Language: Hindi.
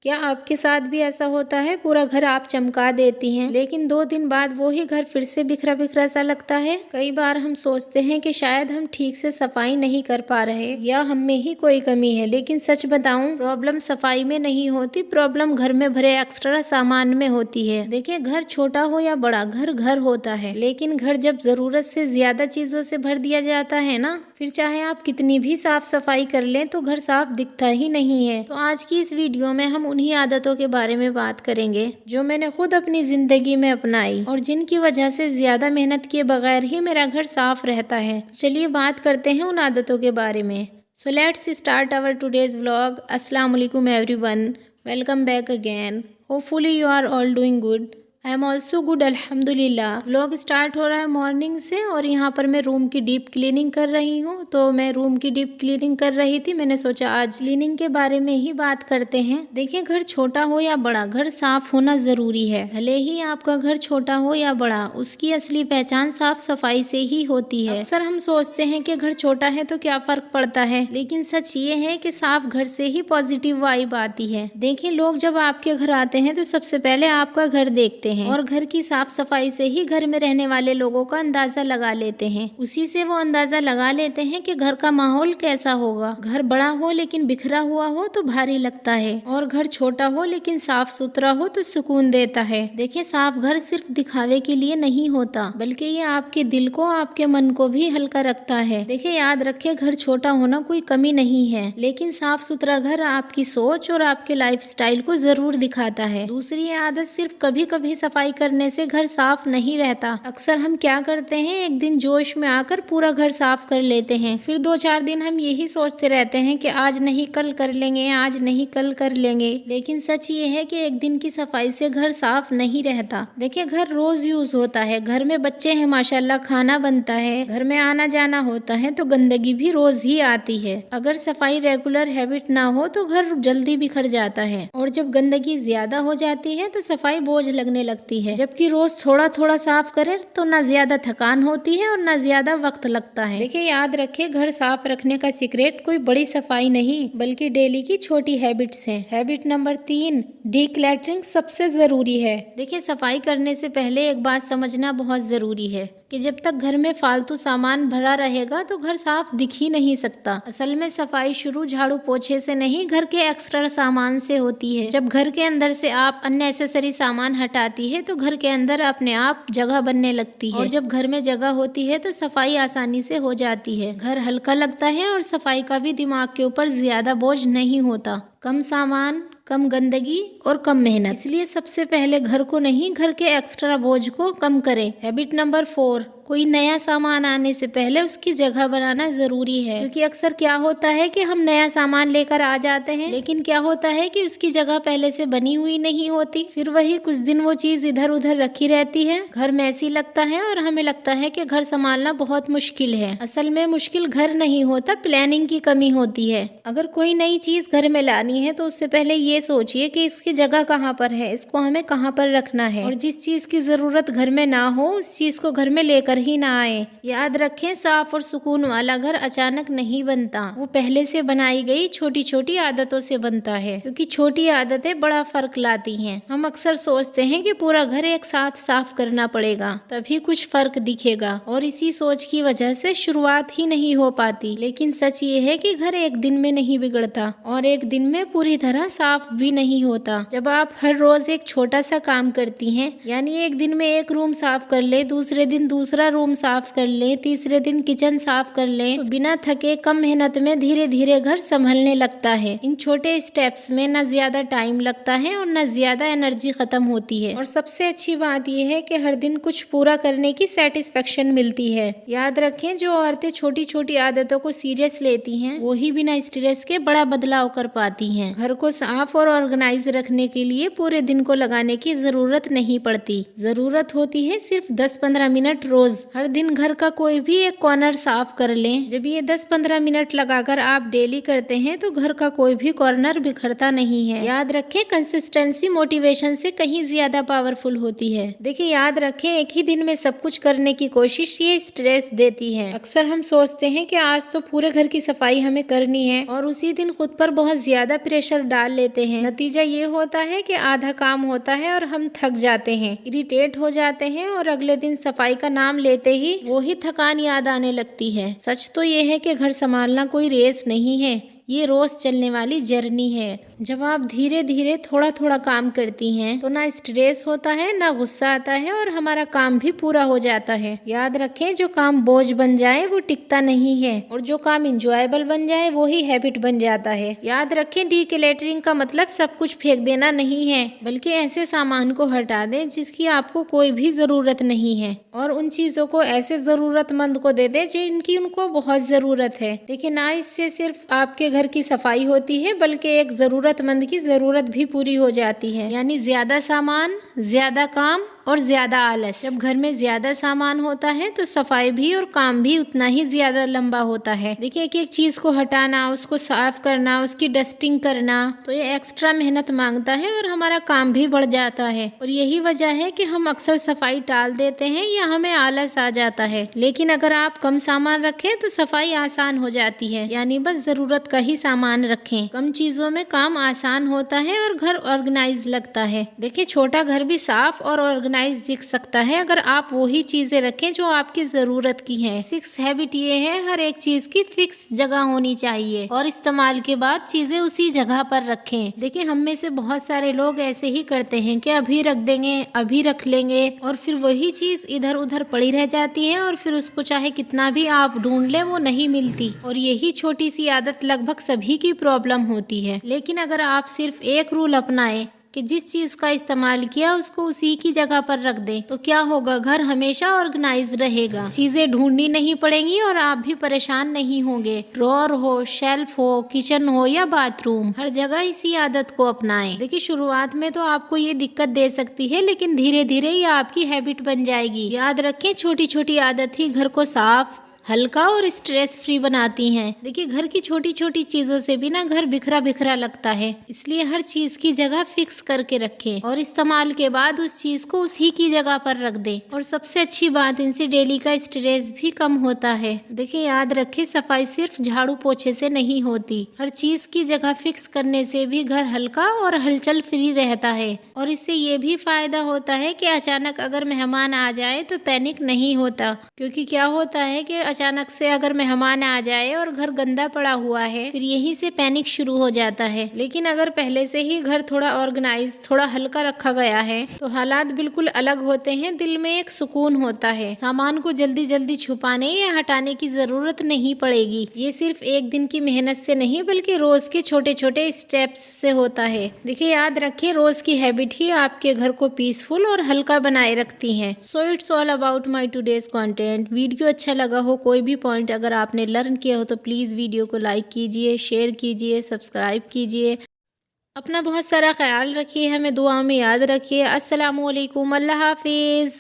क्या आपके साथ भी ऐसा होता है? पूरा घर आप चमका देती हैं, लेकिन 2 दिन बाद वो ही घर फिर से बिखरा बिखरा सा लगता है। कई बार हम सोचते हैं कि शायद हम ठीक से सफाई नहीं कर पा रहे या हम में ही कोई कमी है, लेकिन सच बताऊं, प्रॉब्लम सफाई में नहीं होती, प्रॉब्लम घर में भरे एक्स्ट्रा सामान में होती है। देखिए, घर छोटा हो या बड़ा, घर घर होता है, लेकिन घर जब जरूरत से ज्यादा चीजों से भर दिया जाता है ना, फिर चाहे आप कितनी भी साफ सफाई कर लें तो घर साफ दिखता ही नहीं है। तो आज की इस वीडियो में हम उन्हीं आदतों के बारे में बात करेंगे जो मैंने खुद अपनी जिंदगी में अपनाई और जिनकी वजह से ज्यादा मेहनत किए बगैर ही मेरा घर साफ रहता है। तो चलिए बात करते हैं उन आदतों के बारे में। So let's start our today's vlog. अस्सलाम वालेकुम everyone, welcome back again. Hopefully you are all doing good. I am also good, अल्हम्दुलिल्लाह। व्लॉग स्टार्ट हो रहा है मॉर्निंग से और यहाँ पर मैं रूम की डीप क्लीनिंग कर रही हूँ। तो मैं रूम की डीप क्लीनिंग कर रही थी, मैंने सोचा आज क्लीनिंग के बारे में ही बात करते हैं। देखिए, घर छोटा हो या बड़ा, घर साफ होना जरूरी है। भले ही आपका घर छोटा हो या बड़ा, उसकी असली पहचान साफ सफाई से ही होती है। अक्सर हम सोचते हैं कि घर छोटा है तो क्या फर्क पड़ता है, लेकिन सच ये है कि साफ घर से ही पॉजिटिव वाइब आती है। देखिए, लोग जब आपके घर आते हैं तो सबसे पहले आपका घर देखते हैं और घर की साफ सफाई से ही घर में रहने वाले लोगों का अंदाजा लगा लेते हैं। उसी से वो अंदाजा लगा लेते हैं कि घर का माहौल कैसा होगा। घर बड़ा हो लेकिन बिखरा हुआ हो तो भारी लगता है, और घर छोटा हो लेकिन साफ सुथरा हो तो सुकून देता है। देखिए, साफ घर सिर्फ दिखावे के लिए नहीं होता, बल्कि ये आपके दिल को, आपके मन को भी हल्का रखता है। देखिए, याद रखे, घर छोटा होना कोई कमी नहीं है, लेकिन साफ सुथरा घर आपकी सोच और आपके लाइफस्टाइल को जरूर दिखाता है। दूसरी आदत, सिर्फ कभी कभी सफाई करने से घर साफ नहीं रहता। अक्सर हम क्या करते हैं, एक दिन जोश में आकर पूरा घर साफ कर लेते हैं, फिर 2-4 दिन हम यही सोचते रहते हैं कि आज नहीं कल कर लेंगे, आज नहीं कल कर लेंगे। लेकिन सच ये है कि एक दिन की सफाई से घर साफ नहीं रहता। देखिए, घर रोज यूज होता है, घर में बच्चे हैं माशाल्लाह, खाना बनता है, घर में आना जाना होता है, तो गंदगी भी रोज ही आती है। अगर सफाई रेगुलर हैबिट ना हो तो घर जल्दी बिखर जाता है, और जब गंदगी ज्यादा हो जाती है तो सफाई बोझ लगने लगती है। जबकि रोज थोड़ा थोड़ा साफ करे तो ना ज्यादा थकान होती है और ना ज्यादा वक्त लगता है। देखिए, याद रखे, घर साफ रखने का सीक्रेट कोई बड़ी सफाई नहीं, बल्कि डेली की छोटी हैबिट्स हैं। हैबिट नंबर 3, डीक्लटरिंग सबसे जरूरी है। देखिए, सफाई करने से पहले एक बात समझना बहुत जरूरी है कि जब तक घर में फालतू सामान भरा रहेगा तो घर साफ दिख ही नहीं सकता। असल में सफाई शुरू झाड़ू पोछे से नहीं, घर के एक्स्ट्रा सामान से होती है। जब घर के अंदर से आप अननेसेसरी सामान हटाती है तो घर के अंदर अपने आप जगह बनने लगती है, और जब घर में जगह होती है तो सफाई आसानी से हो जाती है। घर हल्का लगता है और सफाई का भी दिमाग के ऊपर ज्यादा बोझ नहीं होता। कम सामान, कम गंदगी और कम मेहनत। इसलिए सबसे पहले घर को नहीं, घर के एक्स्ट्रा बोझ को कम करें। हैबिट नंबर 4, कोई नया सामान आने से पहले उसकी जगह बनाना जरूरी है। क्योंकि अक्सर क्या होता है कि हम नया सामान लेकर आ जाते हैं, लेकिन क्या होता है कि उसकी जगह पहले से बनी हुई नहीं होती, फिर वही कुछ दिन वो चीज इधर उधर रखी रहती है, घर मैसी लगता है और हमें लगता है कि घर संभालना बहुत मुश्किल है। असल में मुश्किल घर नहीं होता, प्लानिंग की कमी होती है। अगर कोई नई चीज घर में लानी है तो उससे पहले ये सोचिए कि इसकी जगह कहाँ पर है, इसको हमें कहाँ पर रखना है, और जिस चीज की जरूरत घर में ना हो उस चीज को घर में लेकर ही ना आए। याद रखें, साफ और सुकून वाला घर अचानक नहीं बनता, वो पहले से बनाई गई छोटी छोटी आदतों से बनता है। क्योंकि छोटी आदतें बड़ा फर्क लाती हैं। हम अक्सर सोचते हैं कि पूरा घर एक साथ साफ करना पड़ेगा तभी कुछ फर्क दिखेगा, और इसी सोच की वजह से शुरुआत ही नहीं हो पाती। लेकिन सच ये है कि घर एक दिन में नहीं बिगड़ता और एक दिन में पूरी तरह साफ भी नहीं होता। जब आप हर रोज एक छोटा सा काम करती हैं, यानी एक दिन में एक रूम साफ कर ले, दूसरे दिन दूसरा रूम साफ कर ले, तीसरे दिन किचन साफ कर ले, तो बिना थके कम मेहनत में धीरे धीरे घर संभलने लगता है। इन छोटे स्टेप्स में न ज्यादा टाइम लगता है और न ज्यादा एनर्जी खत्म होती है, और सबसे अच्छी बात यह है कि हर दिन कुछ पूरा करने की सेटिस्फेक्शन मिलती है। याद रखें, जो औरतें छोटी छोटी आदतों को सीरियस लेती हैं, वो ही बिना स्ट्रेस के बड़ा बदलाव कर पाती हैं। घर को साफ और ऑर्गेनाइज रखने के लिए पूरे दिन को लगाने की जरूरत नहीं पड़ती, जरूरत होती है सिर्फ 10-15 मिनट रोज हर दिन घर का कोई भी एक कॉर्नर साफ कर लें। जब ये 10-15 मिनट लगाकर आप डेली करते हैं तो घर का कोई भी कॉर्नर बिखरता नहीं है। याद रखें, कंसिस्टेंसी मोटिवेशन से कहीं ज्यादा पावरफुल होती है। देखिए, याद रखें, एक ही दिन में सब कुछ करने की कोशिश ये स्ट्रेस देती है। अक्सर हम सोचते हैं कि आज तो पूरे घर की सफाई हमें करनी है और उसी दिन खुद पर बहुत ज्यादा प्रेशर डाल लेते हैं। नतीजा ये होता है कि आधा काम होता है और हम थक जाते हैं, इरिटेट हो जाते हैं और अगले दिन सफाई का नाम लेते ही वो ही थकान याद आने लगती है। सच तो ये है कि घर संभालना कोई रेस नहीं है, ये रोज चलने वाली जर्नी है। जब आप धीरे धीरे थोड़ा थोड़ा काम करती हैं तो ना स्ट्रेस होता है, ना गुस्सा आता है और हमारा काम भी पूरा हो जाता है। याद रखें, जो काम बोझ बन जाए वो टिकता नहीं है और जो काम इंजॉयबल बन जाए वो ही हैबिट बन जाता है। याद रखें, डीक्लटरिंग का मतलब सब कुछ फेंक देना नहीं है, बल्कि ऐसे सामान को हटा दें जिसकी आपको कोई भी जरूरत नहीं है और उन चीजों को ऐसे जरूरतमंद को दे दें जिनकी उनको बहुत जरूरत है। देखिए, ना इससे सिर्फ आपके घर की सफाई होती है बल्कि एक जरूरतमंद की जरूरत भी पूरी हो जाती है। यानी ज्यादा सामान, ज्यादा काम और ज्यादा आलस। जब घर में ज्यादा सामान होता है तो सफाई भी और काम भी उतना ही ज्यादा लंबा होता है। देखिए, एक एक चीज को हटाना, उसको साफ करना, उसकी डस्टिंग करना, तो ये एक्स्ट्रा मेहनत मांगता है और हमारा काम भी बढ़ जाता है। और यही वजह है कि हम अक्सर सफाई टाल देते हैं या हमें आलस आ जाता है। लेकिन अगर आप कम सामान रखें तो सफाई आसान हो जाती है। यानी बस जरूरत का ही सामान रखें। कम चीजों में काम आसान होता है और घर ऑर्गेनाइज लगता है। देखिए, छोटा घर भी साफ और ऑर्गेनाइज दिख सकता है अगर आप वही चीजें रखें जो आपकी जरूरत की हैं। 6 हैबिट ये है, हर एक चीज की फिक्स जगह होनी चाहिए और इस्तेमाल के बाद चीजें उसी जगह पर रखें। देखिए, हम में से बहुत सारे लोग ऐसे ही करते हैं कि अभी रख देंगे, अभी रख लेंगे और फिर वही चीज इधर उधर पड़ी रह जाती है और फिर उसको चाहे कितना भी आप ढूंढ ले वो नहीं मिलती। और यही छोटी सी आदत लगभग सभी की प्रॉब्लम होती है। लेकिन अगर आप सिर्फ एक रूल अपनाएं कि जिस चीज का इस्तेमाल किया उसको उसी की जगह पर रख दें तो क्या होगा, घर हमेशा ऑर्गेनाइज रहेगा। चीजें ढूंढनी नहीं पड़ेंगी और आप भी परेशान नहीं होंगे। ड्रॉर हो, शेल्फ हो, किचन हो या बाथरूम, हर जगह इसी आदत को अपनाएं। देखिए, शुरुआत में तो आपको ये दिक्कत दे सकती है लेकिन धीरे धीरे ये आपकी हैबिट बन जाएगी। याद रखें, छोटी छोटी आदत ही घर को साफ, हल्का और स्ट्रेस फ्री बनाती हैं। देखिए, घर की छोटी छोटी चीजों से भी ना घर बिखरा बिखरा लगता है, इसलिए हर चीज की जगह फिक्स करके रखें और इस्तेमाल के बाद उस चीज को उसी की जगह पर रख दें। और सबसे अच्छी बात, इनसे डेली का स्ट्रेस भी कम होता है। देखिए, याद रखें, सफाई सिर्फ झाड़ू पोछे से नहीं होती, हर चीज की जगह फिक्स करने से भी घर हल्का और हलचल फ्री रहता है। और इससे ये भी फायदा होता है कि अचानक अगर मेहमान आ जाए तो पैनिक नहीं होता, क्योंकि क्या होता है कि अचानक से अगर मेहमान आ जाए और घर गंदा पड़ा हुआ है फिर यहीं से पैनिक शुरू हो जाता है। लेकिन अगर पहले से ही घर थोड़ा ऑर्गेनाइज, थोड़ा हल्का रखा गया है तो हालात बिल्कुल अलग होते हैं, दिल में एक सुकून होता है। सामान को जल्दी जल्दी छुपाने या हटाने की जरूरत नहीं पड़ेगी। ये सिर्फ एक दिन की मेहनत से नहीं बल्कि रोज के छोटे छोटे स्टेप्स से होता है। देखिए, याद रखिए, रोज की हैबिट ही आपके घर को पीसफुल और हल्का बनाए रखती है। So it's all about my today's content. Video अच्छा लगा हो, कोई भी पॉइंट अगर आपने लर्न किया हो तो प्लीज़ वीडियो को लाइक कीजिए, शेयर कीजिए, सब्सक्राइब कीजिए। अपना बहुत सारा ख्याल रखिए, हमें दुआ में याद रखिए। अस्सलामु अलैकुम, अल्लाह हाफिज़।